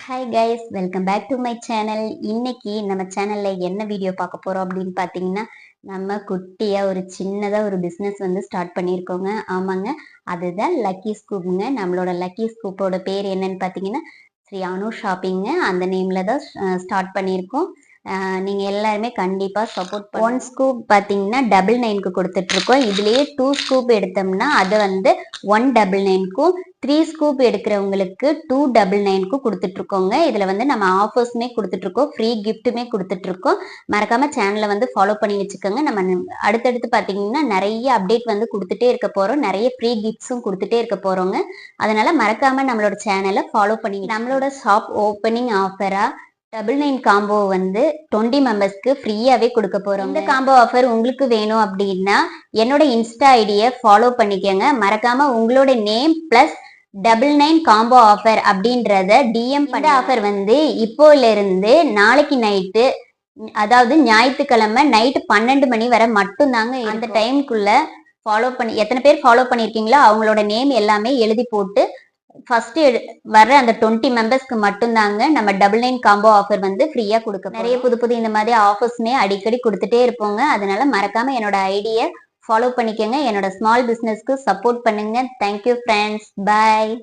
Hi guys, welcome back to my channel. இன்னைக்கு நம்ம சேனல்ல என்ன வீடியோ பார்க்க போறோம் அப்படின்னு பார்த்தீங்கன்னா, நம்ம குட்டியா ஒரு சின்னதா ஒரு பிஸ்னஸ் வந்து ஸ்டார்ட் பண்ணியிருக்கோங்க. ஆமாங்க, அதுதான் லக்கி ஸ்கூப்புங்க. நம்மளோட லக்கி ஸ்கூப்போட பேர் என்னன்னு பார்த்தீங்கன்னா, ஸ்ரீ அனு ஷாப்பிங்க. அந்த நேம்ல தான் ஸ்டார்ட் பண்ணியிருக்கோம். நீங்க எல்லாருமே கண்டிப்பா சப்போர்ட் பண்ணுங்க. 1 ஸ்கூப் பார்த்தீங்கன்னா 999க்கு கொடுத்துட்டு இருக்கோம். இதுலயே 2 ஸ்கூப் எடுத்தோம்னா அது வந்து 199க்கும், 3 ஸ்கூப் எடுக்கிறவங்களுக்கு 299க்கும் கொடுத்துட்டு இருக்கோங்க. இதுல வந்து நம்ம ஆஃபர்ஸ்மே கொடுத்துட்டு இருக்கோம், ஃப்ரீ கிஃப்ட்டுமே கொடுத்துட்டு இருக்கோம். மறக்காம சேனலை வந்து ஃபாலோ பண்ணி வச்சுக்கோங்க. நம்ம அடுத்தடுத்து பார்த்தீங்கன்னா நிறைய அப்டேட் வந்து கொடுத்துட்டே இருக்க போறோம், நிறைய ஃப்ரீ கிஃப்ட்ஸும் கொடுத்துட்டே இருக்க போறோங்க. அதனால மறக்காம நம்மளோட சேனலை ஃபாலோ பண்ணி நம்மளோட ஷாப் ஓப்பனிங் ஆஃபரா 99 காம்போ வந்து 20 மெம்பர்ஸ்க்கு ஃப்ரீயாவே கொடுக்க போறோம். இந்த காம்போ ஆஃபர் உங்களுக்கு வேணும் அப்படின்னா என்னோட இன்ஸ்டா ஐடியை ஃபாலோ பண்ணிக்கோங்க. மறக்காம உங்களோட நேம் பிளஸ் 99 காம்போ ஆஃபர் அப்படின்றத டிஎம் பண்ண. ஆஃபர் வந்து இப்போல இருந்து நாளைக்கு நைட்டு, அதாவது ஞாயிற்றுக்கிழமை நைட்டு 12 மணி வரை மட்டும்தாங்க. அந்த டைமுக்குள்ள ஃபாலோ பண்ணி எத்தனை பேர் ஃபாலோ பண்ணியிருக்கீங்களோ அவங்களோட நேம் எல்லாமே எழுதி போட்டு ஃபர்ஸ்ட் வர்ற அந்த 20 மெம்பர்ஸ்க்கு மட்டும்தாங்க நம்ம 99 காம்போ ஆஃபர் வந்து ஃப்ரீயா கொடுக்க. நிறைய புது புது இந்த மாதிரி ஆஃபர்ஸ்மே அடிக்கடி கொடுத்துட்டே இருப்போங்க. அதனால மறக்காம என்னோட ஐடியை ஃபாலோ பண்ணிக்கோங்க. என்னோட ஸ்மால் பிஸ்னஸ்க்கு சப்போர்ட் பண்ணுங்க. தேங்க்யூ ஃப்ரெண்ட்ஸ், பாய்.